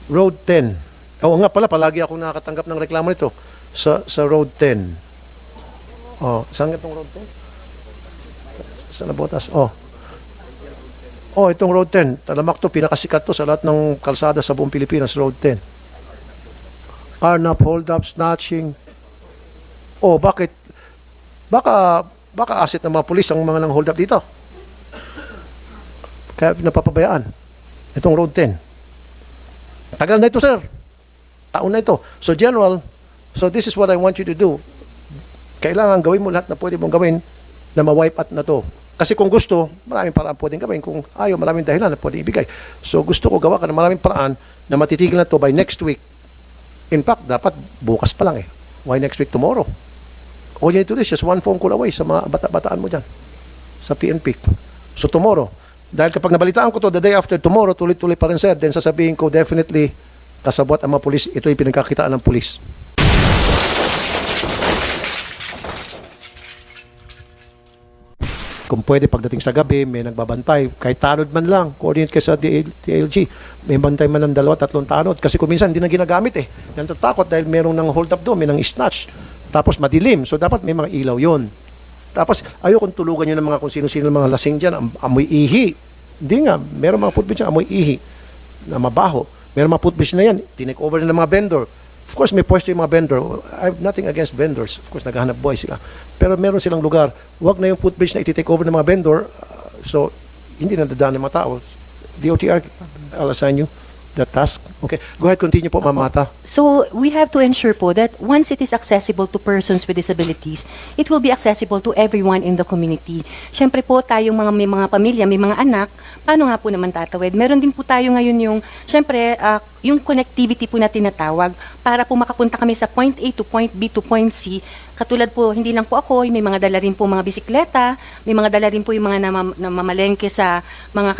Road 10. Oo nga pala, palagi ako nakakatanggap ng reklamo nito sa Road 10. Oh, saan itong Road 10? Sa Nabotas. Oh. Oh, itong Road 10. Talamak to, pinakasikat to sa lahat ng kalsada sa buong Pilipinas, Road 10. Carnap, hold up, snatching. Oh, bakit? Baka asset ng mga pulis ang mga nang hold up dito. Kaya napapabayaan. Itong Road 10. Tagal na ito, sir. Taon na ito. So, General, so this is what I want you to do. Kailangan gawin mo lahat na pwede mong gawin na ma-wipe out na to. Kasi kung gusto, maraming paraan pwedeng gawin. Kung ayaw, maraming dahilan na pwedeng ibigay. So, gusto ko gawa ka ng maraming paraan na matitigil na to by next week. In fact, dapat bukas pa lang eh. Why next week? Tomorrow. All you need to do is just one phone call away sa mga bata-bataan mo dyan. Sa PNP. So, tomorrow. Dahil kapag nabalitaan ko to the day after tomorrow, tuloy-tuloy pa rin, sir. Then sasabihin ko, definitely, kasabot ang mga pulis, ito yung pinagkakitaan ng pulis. Kung pwede, pagdating sa gabi, may nagbabantay. Kahit tanod man lang, coordinate kayo sa DLG. May bantay man ng 2-3 tanod. Kasi kung minsan, hindi na ginagamit eh. Natatakot dahil merong nang hold up doon, may nang snatch. Tapos madilim. So, dapat may mga ilaw yon. Tapos, ayokong tulugan nyo ng mga kung sino-sino mga lasing dyan, amoy ihi. Hindi nga, meron mga footbridge dyan, amoy ihi na mabaho. Meron mga footbridge na yan, tinake over na ng mga vendor. Of course, may pwesto yung mga vendor. I have nothing against vendors. Of course, naghahanap buhay sila. Pero meron silang lugar. Huwag na yung footbridge na iti-take over ng mga vendor. So, hindi nadadaan ng mga tao. DOTR, I'll assign you that task. Okay. Go ahead, continue po, Ma'am Mata. So, we have to ensure po that once it is accessible to persons with disabilities, it will be accessible to everyone in the community. Siyempre po, tayong may mga pamilya, may mga anak, paano nga po naman tatawid? Meron din po tayo ngayon yung, siyempre, yung connectivity po na tinatawag para po makapunta kami sa point A to point B to point C. Katulad po, hindi lang po ako, may mga dala rin po mga bisikleta, may mga dala rin po yung mga namamalengke sa mga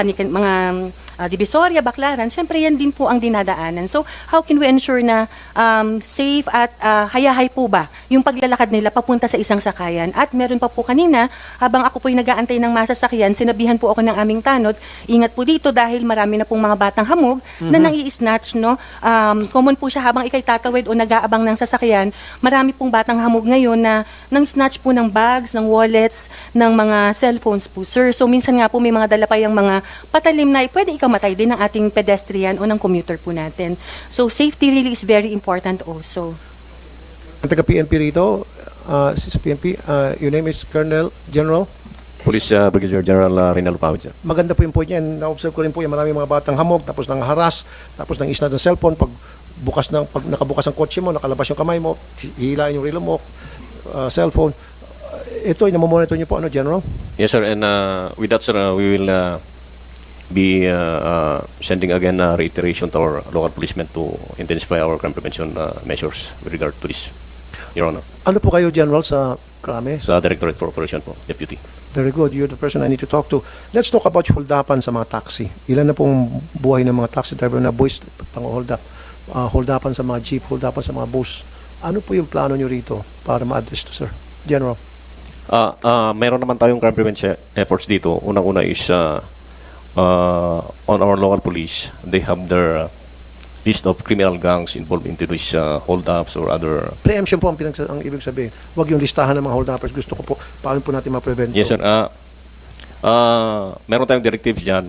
Divisoria, Baclaran. Siyempre, yan din po ang dinadaanan. So, how can we ensure na safe at hayahay po ba yung paglalakad nila papunta sa isang sakayan? At meron pa po kanina, habang ako po yung nag-aantay ng masasakyan, sinabihan po ako ng aming tanod, ingat po dito dahil marami na pong mga batang hamog na nang-i-snatch, no? Common po siya habang ikay tatawid o nag-aabang ng sasakyan, marami pong batang hamog ngayon na nang-snatch po ng bags, ng wallets, ng mga cellphones po, sir. So, minsan nga po may mga dala pa yung mga patalim na pwede ikamatay din ng ating pedestrian o ng commuter po natin. So, safety really is very important also. Ang taga-PNP rito, sa PNP, your name is Colonel General? Police Brigadier General Reynaldo Pawid. Maganda po yung point yan. Na-observe ko rin po yung maraming mga batang hamog, tapos nang haras, tapos nang isnad ng cellphone, pag nakabukas ang kotse mo, nakalabas yung kamay mo, hihilain yung relo mo, cellphone. Ito, namomonitor niyo po, ano, General? Yes, sir. And with that, sir, we will be sending again reiteration to our local policemen to intensify our crime prevention measures with regard to this, Your Honor. Ano po kayo, General, sa krame? Sa Directorate for Operation po, Deputy. Very good. You're the person I need to talk to. Let's talk about holdapan sa mga taxi. Ilan na pong buhay ng mga taxi driver na boys pang-hold up? Holdapan sa mga jeep, holdapan sa mga bus. Ano po yung plano nyo rito para ma-address to, sir? General. Meron naman tayong crime prevention efforts dito. Unang-una is on our local police. They have their list of criminal gangs involved into these hold-ups or other. Preemption po ang ibig sabihin. Huwag yung listahan ng mga hold-uppers. Gusto ko po, paano po natin ma-prevent? Yes, sir. Meron tayong directives dyan,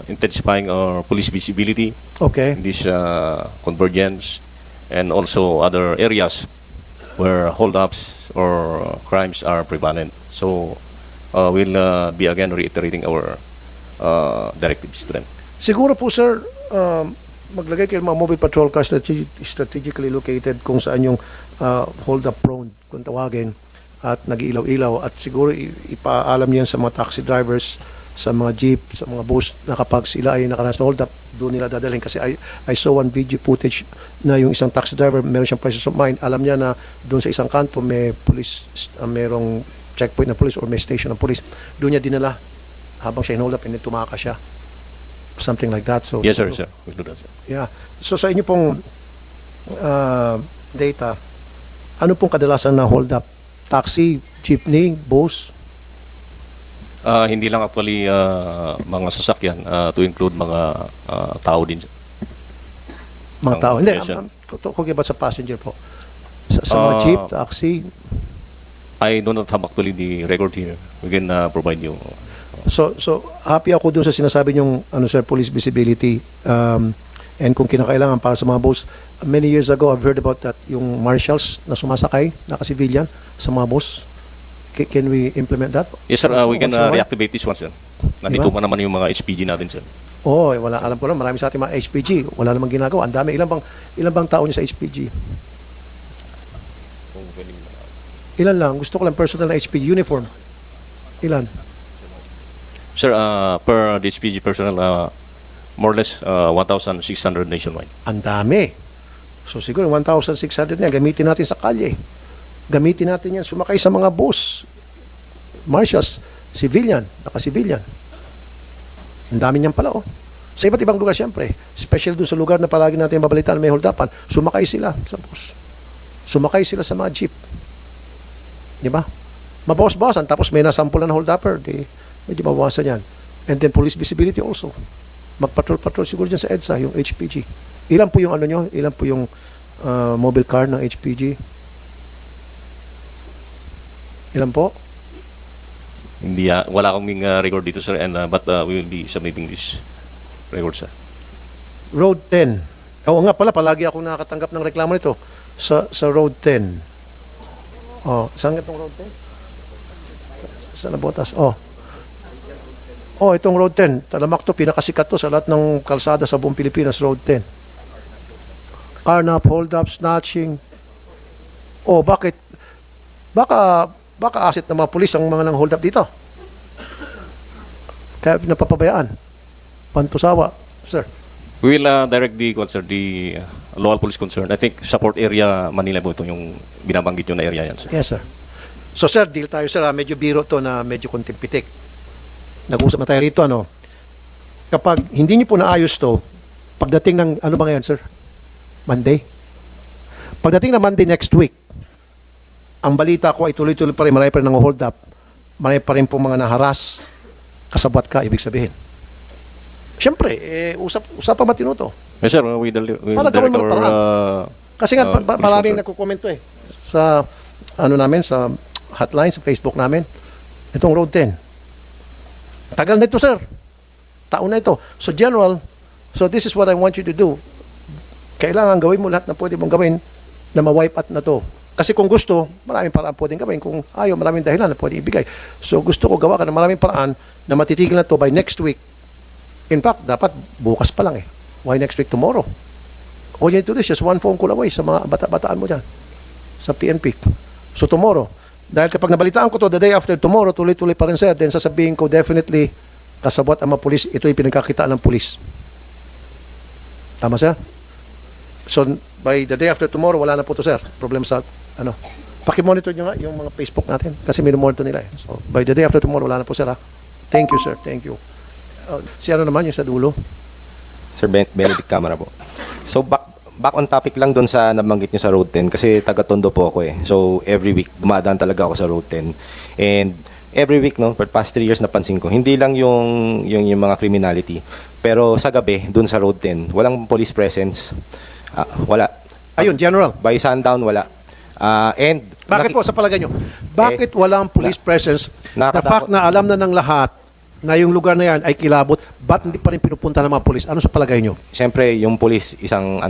intensifying our police visibility Okay. in this convergence and also other areas where hold-ups or crimes are prevalent. So, we'll be again reiterating our directives to them. Siguro po, sir, maglagay kayo ng mga mobile patrol cars strategically located kung saan yung hold-up prone, kung tawagin, at nag-ilaw-ilaw. At siguro ipaalam niyan sa mga taxi drivers, sa mga jeep, sa mga bus, na kapag sila ay nakaranas na hold-up, doon nila dadalhin. Kasi I saw one video footage na yung isang taxi driver, meron siyang presence of mind. Alam niya na doon sa isang kanto may police, merong checkpoint na police or may station ng police. Doon niya dinala habang siya in-hold up and then tumakas siya. Something like that. So, Yes, sir. Sir. We'll do that, sir. yeah. So sa inyo pong data, ano pong kadalasan na hold up? Taxi, jeepney, bus? Hindi lang actually mga sasakyan to include mga tao din. Mga ang tao. Hindi, operation. talking about sa passenger po. Sa mga jeep, taxi. I do not have actually the record here. We can provide you. So happy ako dun sa sinasabi niyong sir, police visibility. And kung kinakailangan para sa mga bus, many years ago I've heard about that, yung marshals na sumasakay, naka-civilian sa mga bus. Can we implement that? Yes, sir. We can Also, reactivate this one, sir. Nandito Diba? pa naman yung mga SPG natin, sir. wala, alam ko na, marami sa ating mga HPG. Wala namang ginagawa. Ang dami. Ilan bang tao niya sa HPG? Ilan lang? Gusto ko lang personal na HPG uniform. Ilan? Sir, per the SPG personnel, more or less 1,600 nationwide. Ang dami. So siguro 1,600 yan, gamitin natin sa kalye. Gamitin natin yan, sumakay sa mga bus. Marshals, civilian, naka-civilian. Ang dami niyan pala, oh. Sa iba't ibang lugar, siyempre. Special doon sa lugar na palagi natin babalitaan, may holdapan, sumakay sila sa bus. Sumakay sila sa mga jeep. Di ba? Mabawas-bawasan, tapos may nasampulan na holdupper, di, medyo mabawasan yan. And then police visibility also. Magpatrol-patrol siguro dyan sa EDSA, yung HPG. Ilan po yung ano nyo? Ilan po yung mobile car ng HPG? Ilan po? Hindi, wala kaming record dito, sir, and but we will be submitting this record, sir. Road 10. Oo nga pala, palagi ako nakakatanggap ng reklamo nito sa Road 10. Oh, saan itong Road 10? Sa Nabotas. Oh, itong Road 10. Talamak to, pinakasikat to sa lahat ng kalsada sa buong Pilipinas, Road 10. Carnap, hold up, snatching. Oh, bakit? Baka asset ng mga pulis ang mga nang hold up dito. Kaya napapabayaan. Pantusawa, sir. We will direct the local police concern. I think support area Manila po ito yung binabanggit yung na area yan, sir. Yes, sir. So, sir, deal tayo, sir. Medyo biro to na medyo konting pitik. Nag-usap na tayo rito, ano? Kapag hindi niyo po naayos to, pagdating ng, ano ba ngayon, sir? Monday? Pagdating ng Monday next week, ang balita ko ay tuloy-tuloy pa rin, marami pa rin nang-hold up, marami pa rin po mga naharas, kasabwat ka, ibig sabihin. Siyempre, usapang matino to. Yes, sir. We will Para gawin direct mo ng paraan. Kasi nga, police maraming concern. nagkukomento sa, namin, sa hotline, sa Facebook namin, itong Road 10. Tagal na ito, sir. Taon na ito. So, General, so this is what I want you to do. Kailangan gawin mo lahat na pwede mong gawin na ma-wipe out na to. Kasi kung gusto, maraming paraan pwedeng gawin. Kung ayaw, maraming dahilan na pwede ibigay. So, gusto ko gawa ka ng maraming paraan na matitigil na to by next week. In fact, dapat bukas pa lang eh. Why next week? Tomorrow. All you need to do is just one phone call away sa mga bata-bataan mo dyan. Sa PNP. So, tomorrow. Dahil kapag nabalitaan ko to the day after tomorrow, tuloy-tuloy pa rin, sir, then sasabihin ko definitely kasabot ang mga pulis, ito yung pinagkakitaan ng pulis. Tama, sir? So, by the day after tomorrow, wala na po to, sir. Problem sa, pakimonitor nyo nga yung mga Facebook natin kasi minumonitor nila eh. So, by the day after tomorrow, wala na po, sir, ha? Thank you, sir. Thank you. Si ano naman, yung sa dulo? Sir Benedict Camara po. So back on topic lang doon sa nabanggit niyo sa Road 10 kasi taga-Tondo po ako eh. So every week dumadaan talaga ako sa Road 10. And every week no, for past 3 years napansin ko, hindi lang yung mga criminality, pero sa gabi doon sa Road 10, walang police presence. Wala. Ayun, General. By sundown wala. And Bakit po sa palagay nyo? Bakit walang police presence? The nakakatakot. fact na alam na ng lahat na yung lugar na yan ay kilabot, ba't hindi pa rin pinupunta ng mga polis? Ano sa palagay nyo? Siyempre, yung police, isang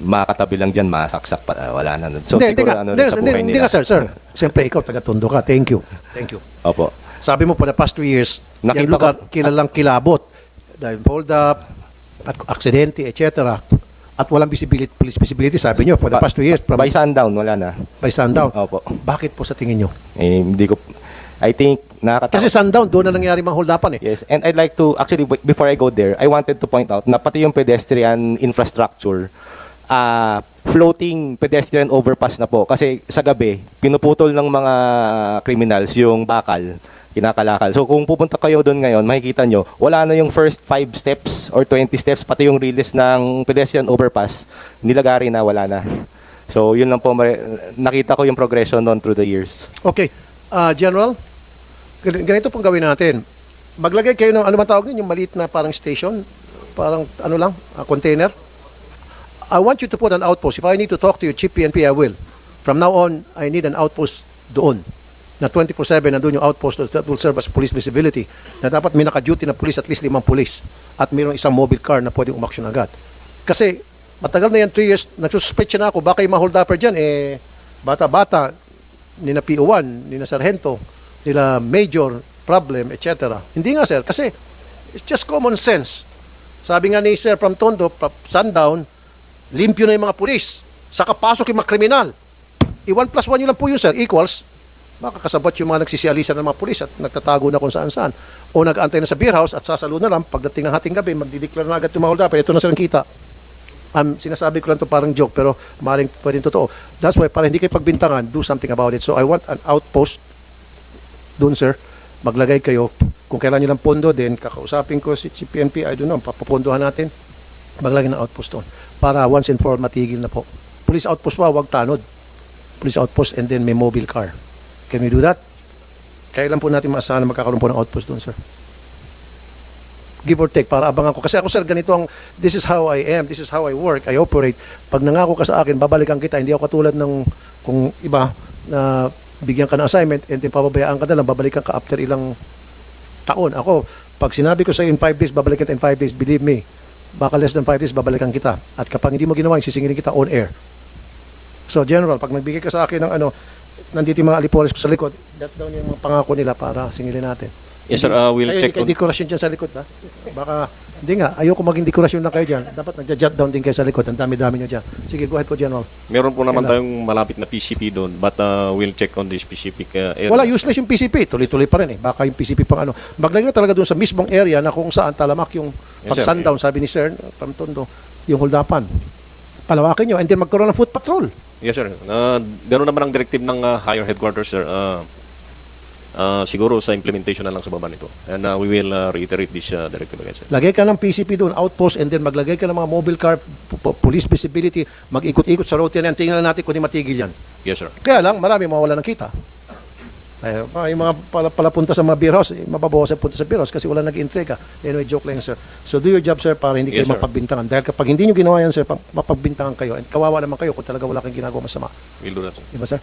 makatabi lang dyan, masaksak pa, wala na. So, Hindi siguro, sa buhay hindi nila. nga, sir. Siyempre, ikaw, taga-Tondo ka. Thank you. Thank you. Opo. Sabi mo, for the past 2 years, Nakita yung lugar, ko- kilalang kilabot. Dahil hold up, at aksidente, etc. At walang visibility, police visibility, sabi nyo, for the past 2 years, from By sundown, wala na. by sundown. Opo. Bakit po sa tingin nyo? Hindi ko, I think, nakakatakot. Kasi sundown, doon na nangyari mga hold upan eh. Yes, and I'd like to, actually, before I go there, I wanted to point out na pati yung pedestrian infrastructure, floating pedestrian overpass na po. Kasi sa gabi, pinuputol ng mga criminals yung bakal, kinakalakal. So kung pupunta kayo doon ngayon, makikita nyo, wala na yung first 5 steps or 20 steps, pati yung release ng pedestrian overpass, nilagari na, wala na. So yun lang po, nakita ko yung progression doon through the years. Okay. General, ganito pong gawin natin. Maglagay kayo ng, ano man tawag nun, yung maliit na parang station, parang ano lang, container. I want you to put an outpost. If I need to talk to you, Chief PNP, I will. From now on, I need an outpost doon. Na 24/7 nandun yung outpost that will serve as police visibility. Na dapat may naka-duty na police, at least 5 police. At mayroong isang mobile car na pwedeng umaksyon agad. Kasi matagal na yan, 3 years, nagsuspect na ako, baka yung mga hold upper dyan, bata-bata, nina PO1, nina Sargento, nila Major, problem, etc. Hindi nga, sir, kasi it's just common sense. Sabi nga ni Sir from Tondo, Sundown, limpyo na yung mga pulis. Saka pasok yung mga kriminal. 1+1 yun lang po yun, sir, equals, makakasabot yung mga nagsisialisan ng mga pulis at nagtatago na kung saan-saan. O nag-aantay na sa beer house at sasalo na lang pagdating ng hating gabi, magdideclare na agad yung mga hold upper. Ito na silang kita. Sinasabi ko lang to parang joke pero maaaring pwedeng totoo. That's why para hindi kayo pagbintangan, do something about it. So I want an outpost doon, sir. Maglagay kayo. Kung kailan nyo ng pondo, then kakausapin ko si PNP, I don't know, papupondohan natin. Maglagay ng outpost doon. Para once and for all, matigil na po. Police outpost wag tanod. Police outpost and then may mobile car. Can we do that? Kailan po natin maasahan na magkakaroon po ng outpost doon, sir? Give or take, para abangan ko. Kasi ako, sir, ganito this is how I am, this is how I work, I operate. Pag nangako ka sa akin, babalikan kita. Hindi ako katulad ng kung iba na bigyan ka ng assignment and then pababayaan ka na lang, babalikan ka after ilang taon. Ako, pag sinabi ko sa in 5 days, babalikan kita in 5 days, believe me, baka less than 5 days, babalikan kita. At kapag hindi mo ginawa, sisingilin kita on air. So, General, pag nagbigay ka sa akin ng nandito yung mga alipoles ko sa likod, jot down yung mga pangako nila para singilin natin. Yes, sir. We'll Kayo, check hindi kayo dekorasyon dyan sa likod, ha? Baka, hindi nga, ayoko maging dekorasyon lang kayo dyan. Dapat nagja-jot down din kayo sa likod. Ang dami-dami nyo dyan. Sige, go ahead po, General. Meron po naman Kailan? tayong malapit na PCP doon, but we'll check on the specific area. Wala, useless yung PCP. Tuloy-tuloy pa rin eh. Baka yung PCP pang Maglagay talaga doon sa mismong area na kung saan talamak yung Yes, pag sir. sundown, sabi ni Sir from Tondo, yung holdapan. Palawakin nyo and then magkaroon ng foot patrol. Yes, sir. Ganoon naman ang directive ng higher headquarters, sir. Siguro sa implementation na lang sa baba nito. And we will reiterate this directive again, sir. Lagay ka ng PCP doon, outpost, and then maglagay ka ng mga mobile car, police visibility, mag-ikot-ikot sa route yan. Tingnan natin kung di matigil yan. Yes, sir. Kaya lang, marami mawala ng kita. Yung mga palapunta sa mga beer house, mababawasan punta sa beer house kasi wala nag-intriga. Anyway, joke lang, sir. So do your job, sir, para hindi kayo Yes, sir. mapagbintangan. Dahil kapag hindi nyo ginawa yan, sir, mapagbintangan kayo. And kawawa naman kayo kung talaga wala kayong ginagawa masama. We'll do that, sir. Diba, sir?